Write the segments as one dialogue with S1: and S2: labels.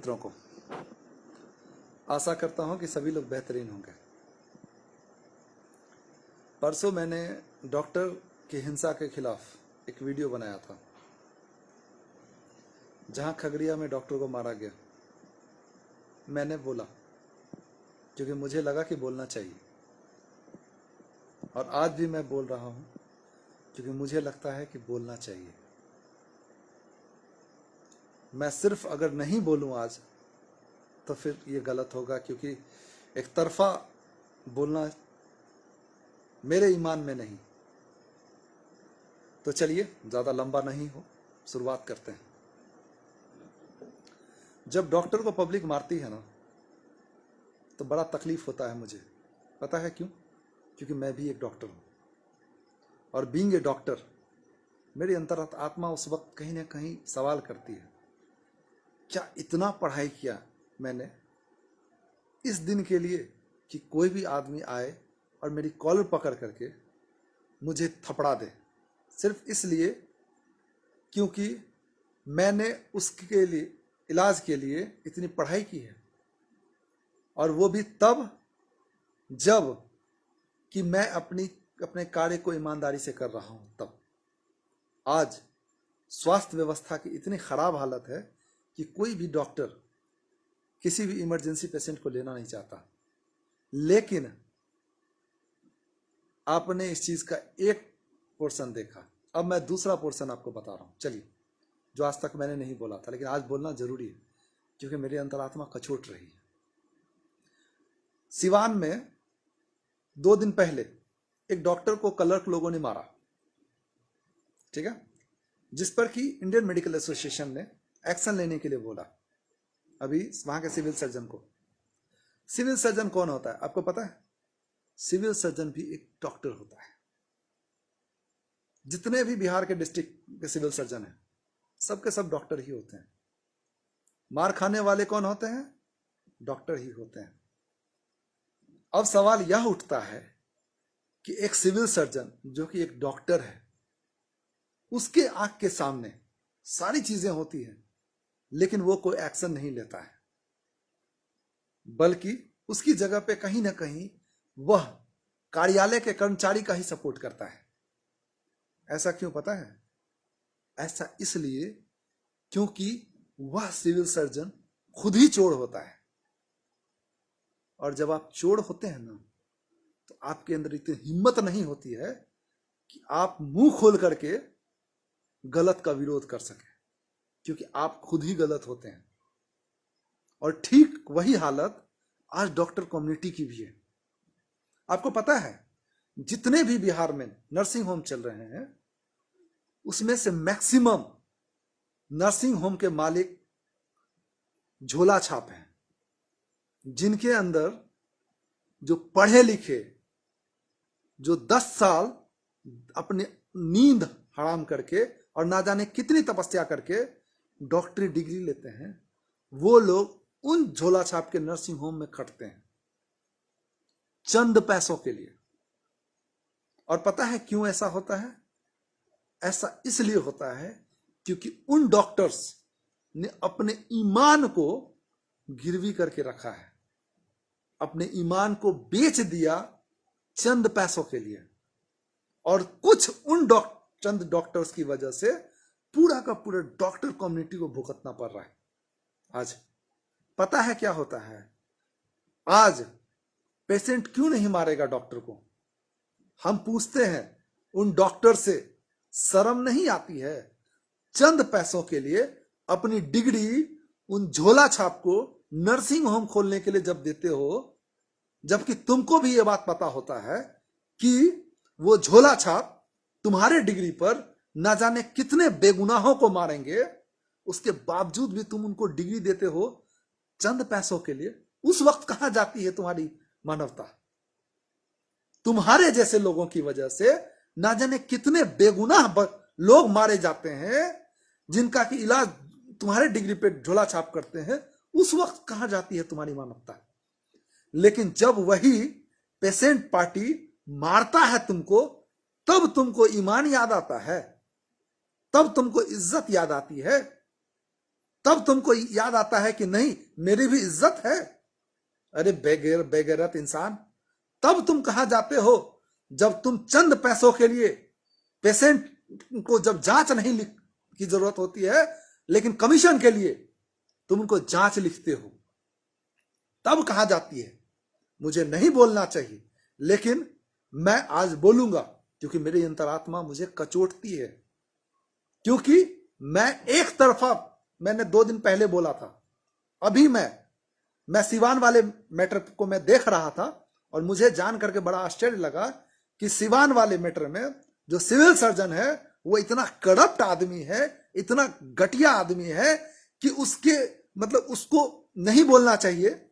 S1: मित्रों को। आशा करता हूं कि सभी लोग बेहतरीन होंगे। परसों मैंने डॉक्टर की हिंसा के खिलाफ एक वीडियो बनाया था, जहां खगड़िया में डॉक्टर को मारा गया। मैंने बोला क्योंकि मुझे लगा कि बोलना चाहिए, और आज भी मैं बोल रहा हूं क्योंकि मुझे लगता है कि बोलना चाहिए। मैं सिर्फ अगर नहीं बोलूं आज तो फिर ये गलत होगा, क्योंकि एक तरफा बोलना मेरे ईमान में नहीं। तो चलिए ज़्यादा लंबा नहीं हो, शुरुआत करते हैं। जब डॉक्टर को पब्लिक मारती है ना, तो बड़ा तकलीफ होता है मुझे। पता है क्यों? क्योंकि मैं भी एक डॉक्टर हूँ, और बीइंग ए डॉक्टर मेरी अंतरात्मा उस वक्त कहीं ना कहीं सवाल करती है, क्या इतना पढ़ाई किया मैंने इस दिन के लिए कि कोई भी आदमी आए और मेरी कॉलर पकड़ करके मुझे थपड़ा दे, सिर्फ इसलिए क्योंकि मैंने उसके लिए इलाज के लिए इतनी पढ़ाई की है, और वो भी तब जब कि मैं अपने कार्य को ईमानदारी से कर रहा हूं। तब आज स्वास्थ्य व्यवस्था की इतनी खराब हालत है कि कोई भी डॉक्टर किसी भी इमरजेंसी पेशेंट को लेना नहीं चाहता। लेकिन आपने इस चीज का एक पोर्शन देखा, अब मैं दूसरा पोर्शन आपको बता रहा हूं। चलिए, जो आज तक मैंने नहीं बोला था, लेकिन आज बोलना जरूरी है क्योंकि मेरी अंतरात्मा कचोट रही है। सिवान में 2 दिन पहले एक डॉक्टर को क्लर्क लोगों ने मारा, ठीक है, जिस पर कि इंडियन मेडिकल एसोसिएशन ने एक्शन लेने के लिए बोला। अभी वहां के सिविल सर्जन को, सिविल सर्जन कौन होता है आपको पता है? सिविल सर्जन भी एक डॉक्टर होता है। जितने भी बिहार के डिस्ट्रिक्ट के सिविल सर्जन हैं, सबके सब डॉक्टर ही होते हैं। मार खाने वाले कौन होते हैं? डॉक्टर ही होते हैं। अब सवाल यह उठता है कि एक सिविल सर्जन जो कि एक डॉक्टर है, उसके आंख के सामने सारी चीजें होती हैं, लेकिन वो कोई एक्शन नहीं लेता है, बल्कि उसकी जगह पे कहीं ना कहीं वह कार्यालय के कर्मचारी का ही सपोर्ट करता है। ऐसा क्यों पता है? ऐसा इसलिए क्योंकि वह सिविल सर्जन खुद ही चोर होता है, और जब आप चोर होते हैं ना, तो आपके अंदर इतनी हिम्मत नहीं होती है कि आप मुंह खोल करके गलत का विरोध कर सके, क्योंकि आप खुद ही गलत होते हैं। और ठीक वही हालत आज डॉक्टर कम्युनिटी की भी है। आपको पता है, जितने भी बिहार में नर्सिंग होम चल रहे हैं, उसमें से मैक्सिमम नर्सिंग होम के मालिक झोला छाप हैं, जिनके अंदर जो पढ़े लिखे, जो 10 साल अपने नींद हराम करके और ना जाने कितनी तपस्या करके डॉक्टरी डिग्री लेते हैं, वो लोग उन झोला छाप के नर्सिंग होम में खटते हैं चंद पैसों के लिए। और पता है क्यों ऐसा होता है? ऐसा इसलिए होता है क्योंकि उन डॉक्टर्स ने अपने ईमान को गिरवी करके रखा है, अपने ईमान को बेच दिया चंद पैसों के लिए। और कुछ उन चंद डॉक्टर्स की वजह से पूरा का पूरा डॉक्टर कम्युनिटी को भुगतना पड़ रहा है। आज पता है क्या होता है? आज पेशेंट क्यों नहीं मारेगा डॉक्टर को? हम पूछते हैं उन डॉक्टर से, शर्म नहीं आती है? चंद पैसों के लिए अपनी डिग्री उन झोला छाप को नर्सिंग होम खोलने के लिए जब देते हो, जबकि तुमको भी यह बात पता होता है कि वो झोला छाप तुम्हारे डिग्री पर ना जाने कितने बेगुनाहों को मारेंगे, उसके बावजूद भी तुम उनको डिग्री देते हो चंद पैसों के लिए। उस वक्त कहां जाती है तुम्हारी मानवता? तुम्हारे जैसे लोगों की वजह से ना जाने कितने बेगुनाह लोग मारे जाते हैं, जिनका कि इलाज तुम्हारे डिग्री पे झोला छाप करते हैं। उस वक्त कहां जाती है तुम्हारी मानवता? लेकिन जब वही पेशेंट पार्टी मारता है तुमको, तब तुमको ईमान याद आता है, तब तुमको इज्जत याद आती है। तब तुमको याद आता है कि नहीं, मेरी भी इज्जत है। अरे बेगैरत इंसान, तब तुम कहां जाते हो जब तुम चंद पैसों के लिए पेशेंट को जब जांच नहीं की जरूरत होती है, लेकिन कमीशन के लिए तुम उनको जांच लिखते हो, तब कहां जाती है। मुझे नहीं बोलना चाहिए, लेकिन मैं आज बोलूंगा क्योंकि मेरी अंतरात्मा मुझे कचोटती है। क्योंकि मैं एक तरफा, मैंने 2 दिन पहले बोला था, अभी मैं सिवान वाले मैटर को मैं देख रहा था और मुझे जान करके बड़ा आश्चर्य लगा कि सिवान वाले मैटर में जो सिविल सर्जन है वो इतना करप्ट आदमी है, इतना घटिया आदमी है कि उसके मतलब उसको नहीं बोलना चाहिए।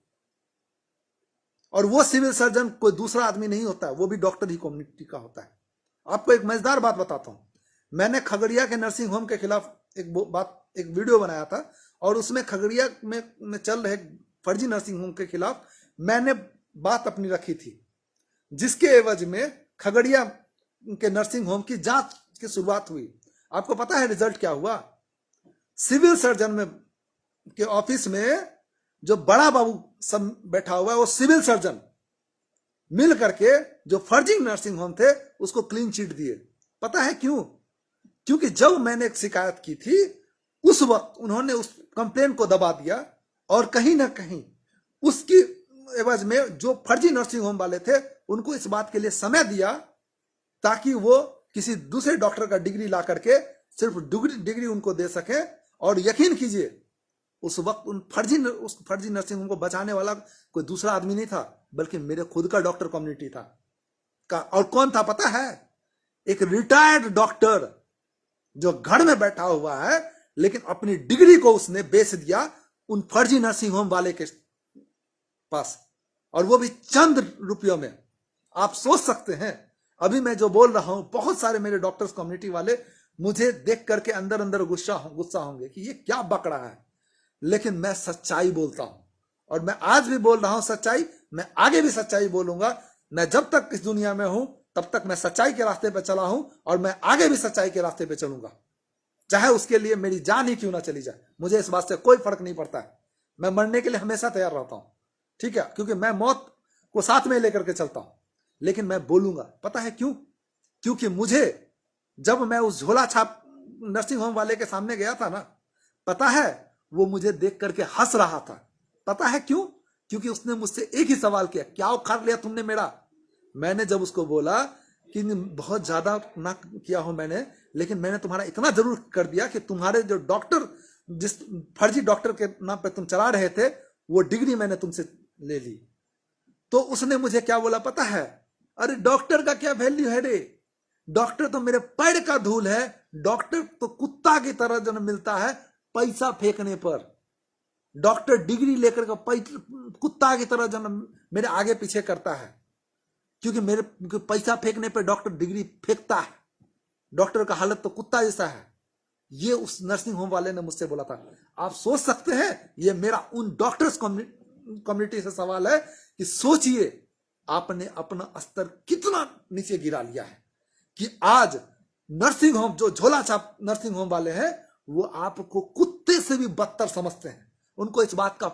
S1: और वो सिविल सर्जन कोई दूसरा आदमी नहीं होता है, वो भी डॉक्टर ही कम्युनिटी का होता है। आपको एक मजेदार बात बताता हूं, मैंने खगड़िया के नर्सिंग होम के खिलाफ एक वीडियो बनाया था और उसमें खगड़िया में चल रहे फर्जी नर्सिंग होम के खिलाफ मैंने बात अपनी रखी थी, जिसके एवज में खगड़िया के नर्सिंग होम की जांच की शुरुआत हुई। आपको पता है रिजल्ट क्या हुआ? सिविल सर्जन में के ऑफिस में जो बड़ा बाबू सब बैठा हुआ है, वो सिविल सर्जन मिल करके जो फर्जी नर्सिंग होम थे उसको क्लीन चिट दिए। पता है क्यों? क्योंकि जब मैंने एक शिकायत की थी उस वक्त उन्होंने उस कंप्लेन को दबा दिया और कहीं ना कहीं उसकी एवज में जो फर्जी नर्सिंग होम वाले थे उनको इस बात के लिए समय दिया ताकि वो किसी दूसरे डॉक्टर का डिग्री ला करके सिर्फ डिग्री उनको दे सके। और यकीन कीजिए उस वक्त उस फर्जी नर्सिंग होम को बचाने वाला कोई दूसरा आदमी नहीं था, बल्कि मेरे खुद का डॉक्टर कम्युनिटी था। और कौन था पता है? एक रिटायर्ड डॉक्टर जो घर में बैठा हुआ है, लेकिन अपनी डिग्री को उसने बेच दिया उन फर्जी नर्सिंग होम वाले के पास, और वो भी चंद रुपयों में। आप सोच सकते हैं अभी मैं जो बोल रहा हूं, बहुत सारे मेरे डॉक्टर्स कम्युनिटी वाले मुझे देख करके अंदर अंदर गुस्सा होंगे कि ये क्या बक रहा है, लेकिन मैं सच्चाई बोलता हूं और मैं आज भी बोल रहा हूं सच्चाई। मैं आगे भी सच्चाई बोलूंगा। मैं जब तक इस दुनिया में हूं तब तक मैं सच्चाई के रास्ते पर चला हूं और मैं आगे भी सच्चाई के रास्ते पर चलूंगा, चाहे उसके लिए मेरी जान ही क्यों ना चली जाए। मुझे इस बात से कोई फर्क नहीं पड़ता है। मैं मरने के लिए हमेशा तैयार रहता हूं, ठीक है, क्योंकि मैं मौत को साथ में लेकर के चलता हूं। लेकिन मैं बोलूंगा, पता है क्यों? क्योंकि मुझे जब मैं उस झोला छाप नर्सिंग होम वाले के सामने गया था ना, पता है वो मुझे देख करके हंस रहा था। पता है क्यों? क्योंकि उसने मुझसे एक ही सवाल किया, क्या उखाड़ लिया तुमने मेरा? मैंने जब उसको बोला कि बहुत ज्यादा ना किया हो मैंने, लेकिन मैंने तुम्हारा इतना जरूर कर दिया कि तुम्हारे जो डॉक्टर, जिस फर्जी डॉक्टर के नाम पे तुम चला रहे थे, वो डिग्री मैंने तुमसे ले ली। तो उसने मुझे क्या बोला पता है? अरे डॉक्टर का क्या वैल्यू है रे? डॉक्टर तो मेरे पैर का धूल है। डॉक्टर तो कुत्ता की तरह जन्म मिलता है पैसा फेंकने पर। डॉक्टर डिग्री लेकर के कुत्ता की तरह जन्म मेरे आगे पीछे करता है, क्योंकि पैसा फेंकने पर डॉक्टर डिग्री फेंकता है। डॉक्टर का हालत तो कुत्ता जैसा है। ये उस नर्सिंग होम वाले ने मुझसे बोला था। आप सोच सकते हैं, ये मेरा उन डॉक्टर्स कम्युनिटी से सवाल है कि सोचिए आपने अपना स्तर कितना नीचे गिरा लिया है कि आज नर्सिंग होम, जो झोला छाप नर्सिंग होम वाले हैं, वो आपको कुत्ते से भी बदतर समझते हैं। उनको इस बात का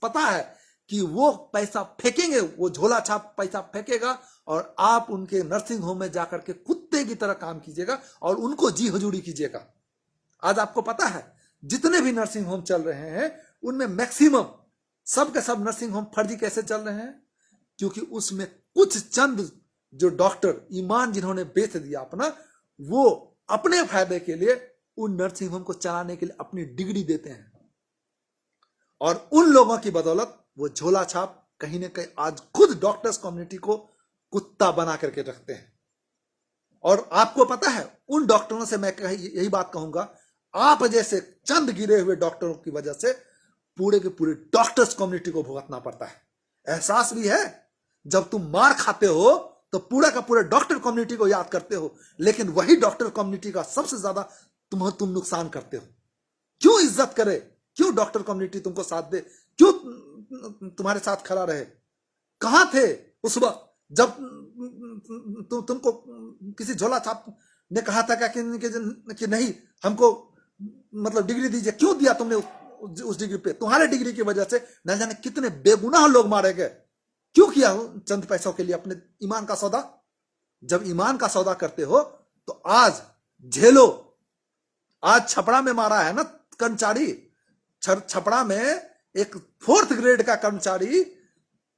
S1: पता है कि वो पैसा फेंकेंगे, वो झोला छाप पैसा फेंकेगा और आप उनके नर्सिंग होम में जाकर के कुत्ते की तरह काम कीजिएगा और उनको जी हजूरी कीजिएगा। आज आपको पता है जितने भी नर्सिंग होम चल रहे हैं उनमें मैक्सिमम सब के सब नर्सिंग होम फर्जी कैसे चल रहे हैं? क्योंकि उसमें कुछ चंद जो डॉक्टर ईमान जिन्होंने बेच दिया अपना, वो अपने फायदे के लिए उन नर्सिंग होम को चलाने के लिए अपनी डिग्री देते हैं और उन लोगों की बदौलत वो झोला छाप कहीं ना कहीं आज खुद डॉक्टर्स कम्युनिटी को कुत्ता बना करके रखते हैं। और आपको पता है उन डॉक्टरों से मैं यही बात कहूंगा, आप जैसे चंद गिरे हुए डॉक्टरों की वजह से पूरे के पूरे डॉक्टर्स कम्युनिटी को भुगतना पड़ता है। एहसास भी है, जब तुम मार खाते हो तो पूरा का पूरा डॉक्टर कम्युनिटी को याद करते हो, लेकिन वही डॉक्टर कम्युनिटी का सबसे ज्यादा तुम नुकसान करते हो। क्यों इज्जत करे? क्यों डॉक्टर कम्युनिटी तुमको साथ दे? क्यों तुम्हारे साथ खड़ा रहे? कहां थे उस वक्त जब तुमको किसी झोला छाप ने कहा था कि नहीं हमको मतलब डिग्री दीजिए? क्यों दिया तुमने उस डिग्री पे, तुम्हारे डिग्री की वजह से न जाने कितने बेगुनाह लोग मारे गए। क्यों किया हो? चंद पैसों के लिए अपने ईमान का सौदा। जब ईमान का सौदा करते हो तो आज झेलो। आज छपरा में मारा है ना कर्मचारी, छपरा में एक 4th ग्रेड का कर्मचारी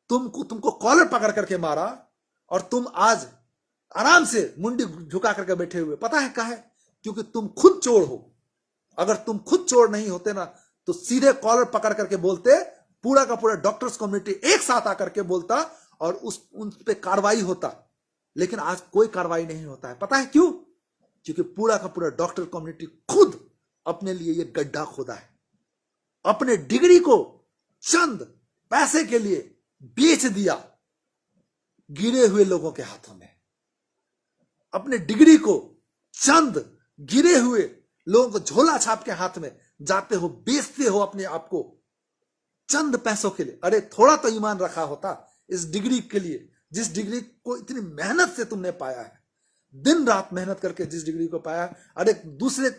S1: तुमको कॉलर पकड़ करके मारा और तुम आज आराम से मुंडी झुका करके बैठे हुए। पता है क्या है? क्योंकि तुम खुद चोर हो। अगर तुम खुद चोर नहीं होते ना तो सीधे कॉलर पकड़ करके बोलते, पूरा का पूरा डॉक्टर्स कम्युनिटी एक साथ आकर के बोलता और उन पे कार्रवाई होता। लेकिन आज कोई कार्रवाई नहीं होता है। पता है क्यों? क्योंकि पूरा का पूरा डॉक्टर कम्युनिटी खुद अपने लिए ये गड्ढा खोदा है। अपने डिग्री को चंद पैसे के लिए बेच दिया गिरे हुए लोगों के हाथों में। अपने डिग्री को चंद गिरे हुए लोगों को झोला छाप के हाथ में जाते हो, बेचते हो अपने आप को चंद पैसों के लिए। अरे थोड़ा तो ईमान रखा होता इस डिग्री के लिए, जिस डिग्री को इतनी मेहनत से तुमने पाया है, दिन रात मेहनत करके जिस डिग्री को पाया। अरे दूसरे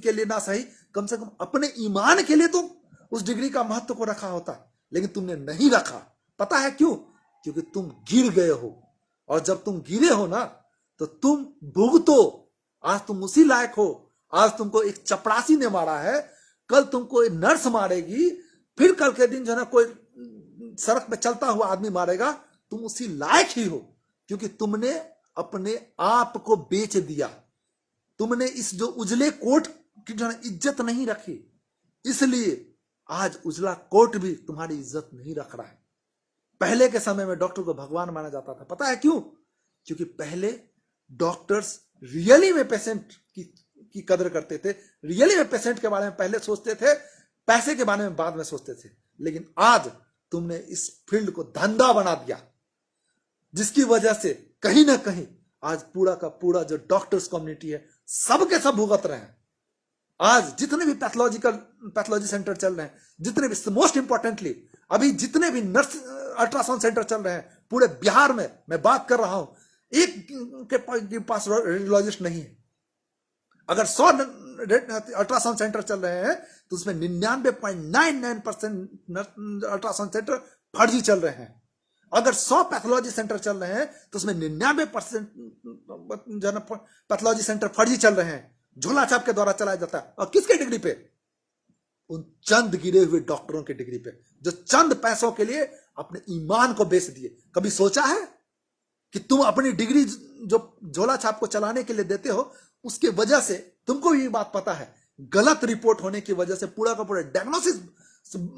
S1: के लिए ना सही, कम से कम अपने ईमान के लिए तो उस डिग्री का महत्व को रखा होता। लेकिन तुमने नहीं रखा। पता है क्यों? क्योंकि तुम गिर गए हो। और जब तुम गिरे हो ना तो तुम भुगतो। आज तुम उसी लायक हो। आज तुमको एक चपरासी ने मारा है, कल तुमको एक नर्स मारेगी, फिर कल के दिन जो है ना कोई सड़क पे चलता हुआ आदमी मारेगा। तुम उसी लायक ही हो क्योंकि तुमने अपने आप को बेच दिया। तुमने इस जो उजले कोट की जो है इज्जत नहीं रखी, इसलिए आज उजला कोट भी तुम्हारी इज्जत नहीं रख रहा है। पहले के समय में डॉक्टर को भगवान माना जाता था। पता है क्यों? क्योंकि पहले डॉक्टर्स रियली में पेशेंट की कदर करते थे, रियली में पेशेंट के बारे में पहले सोचते थे, पैसे के बारे में बाद में सोचते थे। लेकिन आज तुमने इस फील्ड को धंधा बना दिया, जिसकी वजह से कहीं ना कहीं आज पूरा का पूरा जो डॉक्टर्स कम्युनिटी है सबके सब भुगत रहे हैं। आज जितने भी पैथोलॉजी सेंटर चल रहे हैं, जितने भी, मोस्ट इंपॉर्टेंटली अभी जितने भी नर्स अल्ट्रासाउंड सेंटर चल रहे हैं पूरे बिहार में, मैं बात कर रहा हूं, एक के पास रेडियोलॉजिस्ट नहीं है। अगर 100 अल्ट्रासाउंड सेंटर चल रहे हैं तो उसमें 99.99% अल्ट्रासाउंड सेंटर फर्जी चल रहे हैं। अगर 100 पैथोलॉजी सेंटर चल रहे हैं तो उसमें 99% पैथोलॉजी सेंटर फर्जी चल रहे हैं, झोला छाप के द्वारा चलाया जाता है। और किसके डिग्री पे? उन चंद गिरे हुए डॉक्टरों के डिग्री पे, जो चंद पैसों के लिए अपने ईमान को बेच दिए। कभी सोचा है कि तुम अपनी डिग्री जो झोला छाप को चलाने के लिए देते हो, उसके वजह से तुमको भी बात पता है, गलत रिपोर्ट होने की वजह से पूरा का पूरा डायग्नोसिस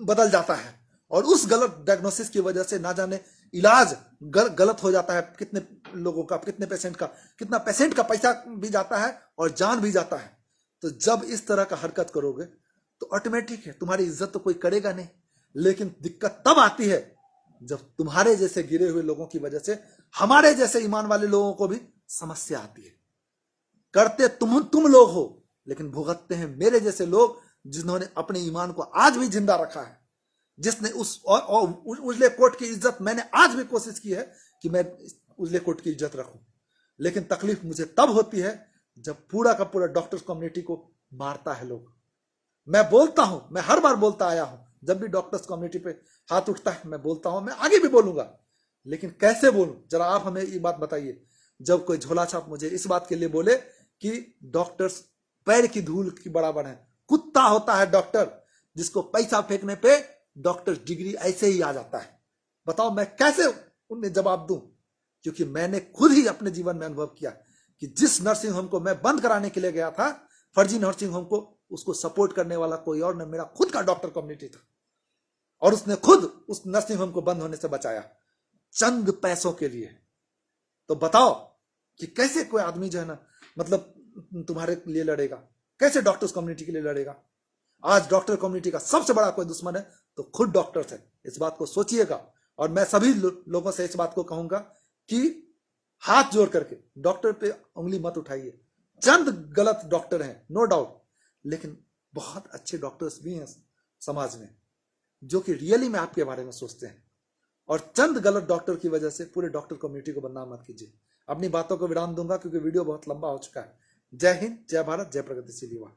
S1: बदल जाता है। और उस गलत डायग्नोसिस की वजह से ना जाने इलाज गलत हो जाता है। कितने लोगों का, कितने पेशेंट का, कितना पेशेंट का पैसा भी जाता है और जान भी जाता है। तो जब इस तरह का हरकत करोगे तो ऑटोमेटिक है तुम्हारी इज्जत तो कोई करेगा नहीं। लेकिन दिक्कत तब आती है जब तुम्हारे जैसे गिरे हुए लोगों की वजह से हमारे जैसे ईमान वाले लोगों को भी समस्या आती है। करते तुम लोग हो, लेकिन भुगतते हैं मेरे जैसे लोग, जिन्होंने अपने ईमान को आज भी जिंदा रखा है, जिसने उस उजले कोट की इज्जत, मैंने आज भी कोशिश की है कि मैं उजले कोट की इज्जत रखूं। लेकिन तकलीफ मुझे तब होती है जब पूरा का पूरा डॉक्टर्स कम्युनिटी को मारता है लोग। मैं बोलता हूं, मैं हर बार बोलता आया हूं, जब भी डॉक्टर्स कम्युनिटी पे हाथ उठता है मैं बोलता हूं, मैं आगे भी बोलूंगा। लेकिन कैसे बोलूं, जरा आप हमें ये बात बताइए। जब कोई झोला छाप मुझे इस बात के लिए बोले कि डॉक्टर्स पैर की धूल की बराबर है, कुत्ता होता है डॉक्टर जिसको पैसा फेंकने पे डॉक्टर डिग्री ऐसे ही आ जाता है। बताओ मैं कैसे उन्हें जवाब दूं? क्योंकि मैंने खुद ही अपने जीवन में अनुभव किया कि जिस नर्सिंग होम को मैं बंद कराने के लिए गया था, फर्जी नर्सिंग होम को, उसको सपोर्ट करने वाला कोई और न, मेरा खुद का डॉक्टर कम्युनिटी था। और उसने खुद उस नर्सिंग होम को बंद होने से बचाया चंद पैसों के लिए। तो बताओ कि कैसे कोई आदमी जो है ना, मतलब तुम्हारे लिए लड़ेगा, कैसे डॉक्टर्स कम्युनिटी के लिए लड़ेगा? आज डॉक्टर कम्युनिटी का सबसे बड़ा कोई दुश्मन है तो खुद डॉक्टर्स है। इस बात को सोचिएगा। और मैं सभी लोगों से इस बात को कहूंगा कि हाथ जोड़ करके डॉक्टर पे उंगली मत उठाइए। चंद गलत डॉक्टर हैं, नो डाउट, लेकिन बहुत अच्छे डॉक्टर्स भी हैं समाज में जो कि रियली में आपके बारे में सोचते हैं। और चंद गलत डॉक्टर की वजह से पूरे डॉक्टर कम्युनिटी को बदनाम मत कीजिए। अपनी बातों को विराम दूंगा क्योंकि वीडियो बहुत लंबा हो चुका है। जय हिंद, जय भारत, जय प्रगतिशील युवा।